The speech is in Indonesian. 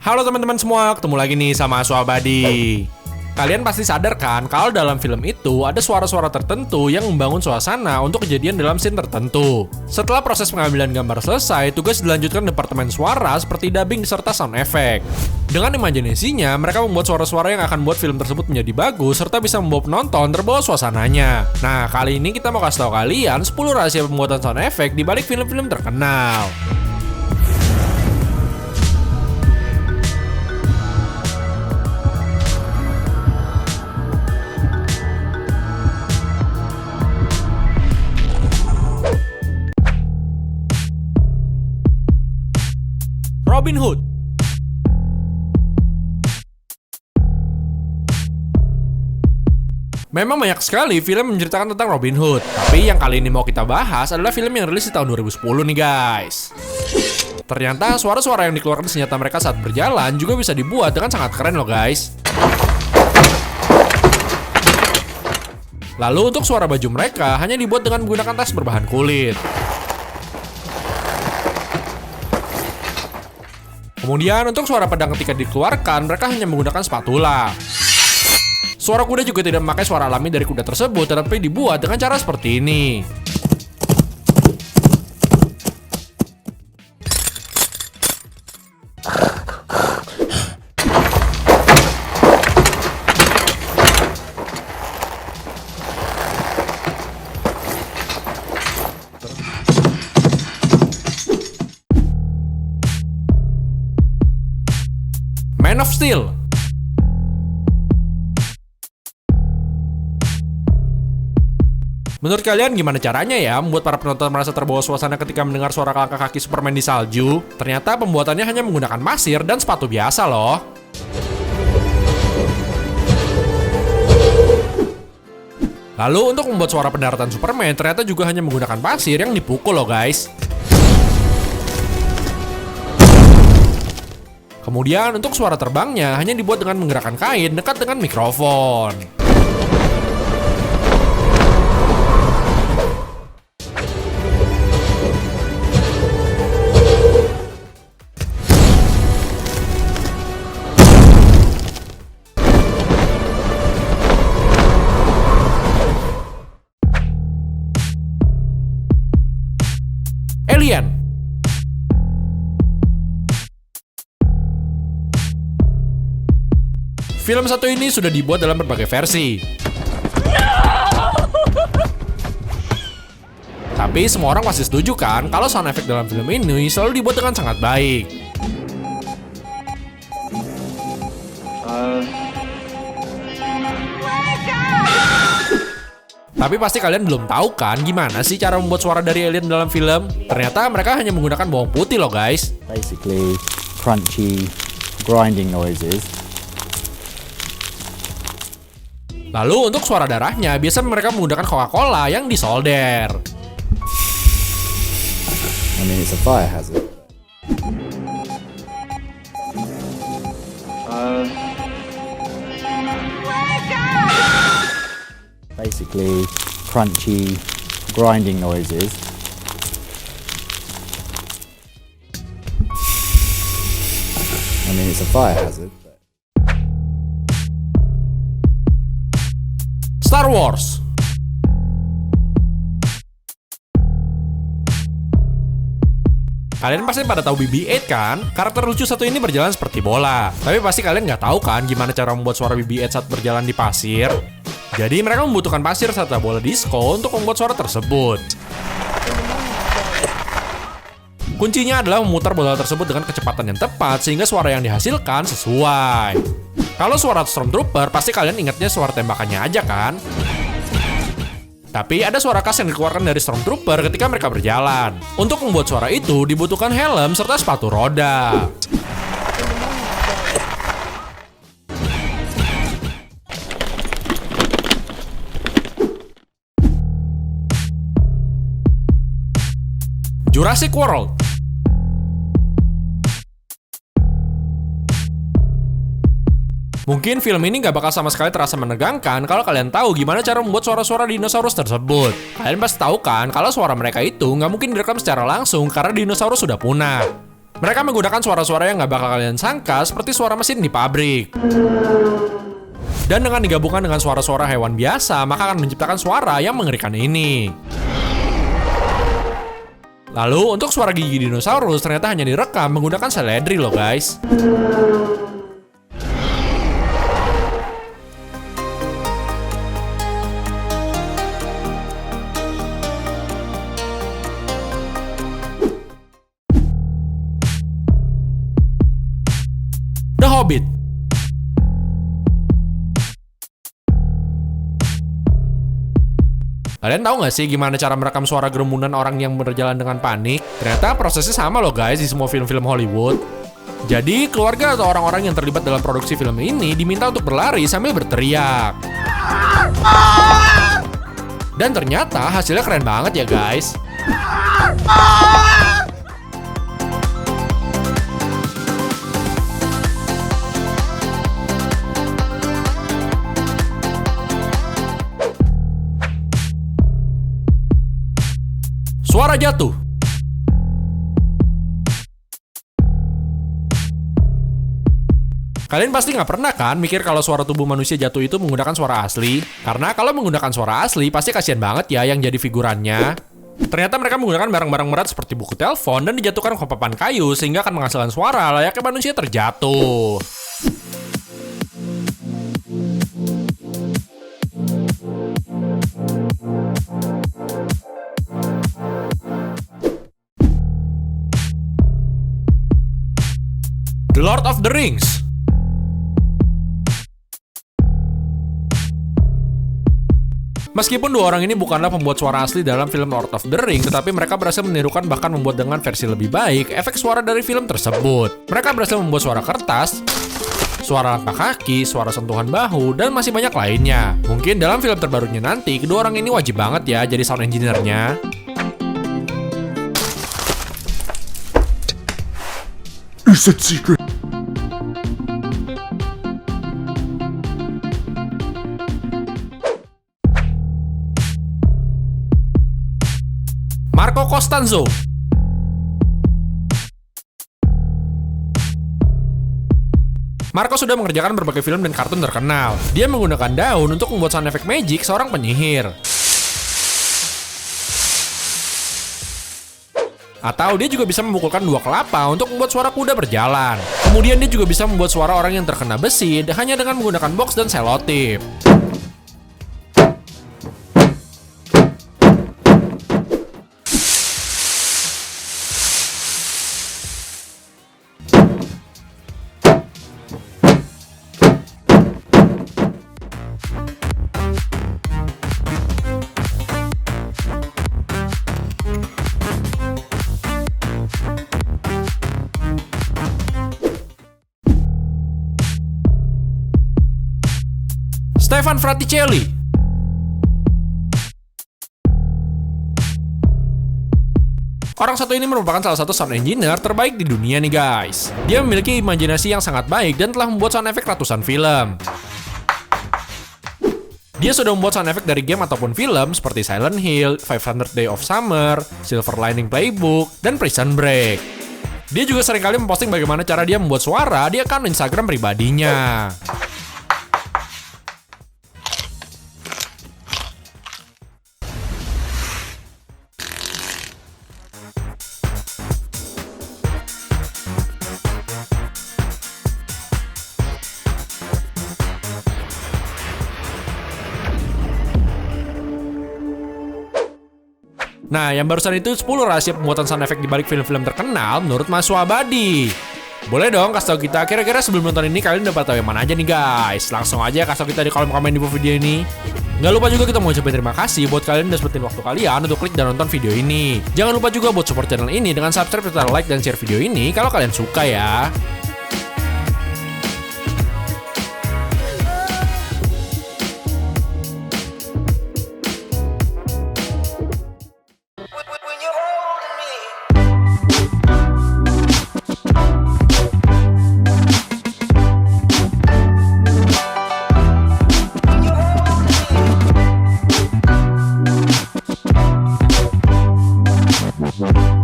Halo teman-teman semua, ketemu lagi nih sama Asu Abadi. Kalian pasti sadar kan kalau dalam film itu ada suara-suara tertentu yang membangun suasana untuk kejadian dalam scene tertentu. Setelah proses pengambilan gambar selesai, tugas dilanjutkan departemen suara seperti dubbing serta sound effect. Dengan imajinasinya, mereka membuat suara-suara yang akan membuat film tersebut menjadi bagus serta bisa membawa penonton terbawa suasananya. Nah, kali ini kita mau kasih tahu kalian 10 rahasia pembuatan sound effect di balik film-film terkenal. Robin Hood. Memang banyak sekali film menceritakan tentang Robin Hood, tapi yang kali ini mau kita bahas adalah film yang rilis di tahun 2010 nih guys. Ternyata suara-suara yang dikeluarkan senjata mereka saat berjalan juga bisa dibuat dengan sangat keren loh guys. Lalu untuk suara baju mereka hanya dibuat dengan menggunakan tas berbahan kulit. Kemudian untuk suara pedang ketika dikeluarkan, mereka hanya menggunakan spatula. Suara kuda juga tidak memakai suara alami dari kuda tersebut, tetapi dibuat dengan cara seperti ini. Man of Steel. Menurut kalian gimana caranya ya membuat para penonton merasa terbawa suasana ketika mendengar suara langkah kaki Superman di salju? Ternyata pembuatannya hanya menggunakan pasir dan sepatu biasa loh. Lalu untuk membuat suara pendaratan Superman ternyata juga hanya menggunakan pasir yang dipukul loh guys. Kemudian untuk suara terbangnya hanya dibuat dengan menggerakkan kain dekat dengan mikrofon. Alien. Film satu ini sudah dibuat dalam berbagai versi. Tapi semua orang pasti setuju kan kalau sound effect dalam film ini selalu dibuat dengan sangat baik. Tapi pasti kalian belum tahu kan gimana sih cara membuat suara dari alien dalam film? Ternyata mereka hanya menggunakan bawang putih loh guys. Basically crunchy grinding noises. Lalu untuk suara darahnya, biasa mereka menggunakan Coca-Cola yang disolder. I mean, it's a fire hazard. Basically crunchy grinding noises. I mean, it's a fire hazard. Star Wars. Kalian pasti pada tahu BB-8 kan? Karakter lucu satu ini berjalan seperti bola. Tapi pasti kalian nggak tahu kan gimana cara membuat suara BB-8 saat berjalan di pasir? Jadi mereka membutuhkan pasir serta bola disco untuk membuat suara tersebut. Kuncinya adalah memutar bola tersebut dengan kecepatan yang tepat sehingga suara yang dihasilkan sesuai. Kalau suara Stormtrooper, pasti kalian ingatnya suara tembakannya aja kan? Tapi ada suara khas yang dikeluarkan dari Stormtrooper ketika mereka berjalan. Untuk membuat suara itu, dibutuhkan helm serta sepatu roda. Jurassic World. Mungkin film ini nggak bakal sama sekali terasa menegangkan kalau kalian tahu gimana cara membuat suara-suara dinosaurus tersebut. Kalian pasti tahu kan kalau suara mereka itu nggak mungkin direkam secara langsung karena dinosaurus sudah punah. Mereka menggunakan suara-suara yang nggak bakal kalian sangka seperti suara mesin di pabrik. Dan dengan digabungkan dengan suara-suara hewan biasa, maka akan menciptakan suara yang mengerikan ini. Lalu, untuk suara gigi dinosaurus ternyata hanya direkam menggunakan seledri loh guys. The Hobbit. Kalian tahu nggak sih gimana cara merekam suara gerumunan orang yang berjalan dengan panik? Ternyata prosesnya sama loh guys di semua film-film Hollywood. Jadi keluarga atau orang-orang yang terlibat dalam produksi film ini diminta untuk berlari sambil berteriak. Dan ternyata hasilnya keren banget ya guys. Suara jatuh. Kalian pasti nggak pernah kan mikir kalau suara tubuh manusia jatuh itu menggunakan suara asli? Karena kalau menggunakan suara asli pasti kasihan banget ya yang jadi figurannya. Ternyata mereka menggunakan barang-barang berat seperti buku telepon dan dijatuhkan ke papan kayu sehingga akan menghasilkan suara layaknya manusia terjatuh. The Lord of the Rings. Meskipun dua orang ini bukanlah pembuat suara asli dalam film Lord of the Rings, tetapi mereka berhasil menirukan bahkan membuat dengan versi lebih baik efek suara dari film tersebut. Mereka berhasil membuat suara kertas, suara langkah kaki, suara sentuhan bahu, dan masih banyak lainnya. Mungkin dalam film terbarunya nanti, kedua orang ini wajib banget ya jadi sound engineer-nya. Is it secret? Marco Costanzo. Marco sudah mengerjakan berbagai film dan kartun terkenal. Dia menggunakan daun untuk membuat sound effect magic seorang penyihir. Atau dia juga bisa memukulkan dua kelapa untuk membuat suara kuda berjalan. Kemudian dia juga bisa membuat suara orang yang terkena besi hanya dengan menggunakan box dan selotip. Stefan Fraticelli. Orang satu ini merupakan salah satu sound engineer terbaik di dunia nih guys. Dia memiliki imajinasi yang sangat baik dan telah membuat sound effect ratusan film. Dia sudah membuat sound effect dari game ataupun film seperti Silent Hill, 500 Days of Summer, Silver Lining Playbook, dan Prison Break. Dia juga seringkali memposting bagaimana cara dia membuat suara di akun Instagram pribadinya. Nah, yang barusan itu 10 rahasia pembuatan sound effect di balik film-film terkenal menurut Mas Swabadi. Boleh dong kasih tau kita, kira-kira sebelum nonton ini kalian dapat tahu yang mana aja nih guys. Langsung aja kasih tau kita di kolom komen di bawah video ini. Gak lupa juga kita mau ucapin terima kasih buat kalian udah sempetin waktu kalian untuk klik dan nonton video ini. Jangan lupa juga buat support channel ini dengan subscribe, serta like dan share video ini kalau kalian suka ya. What?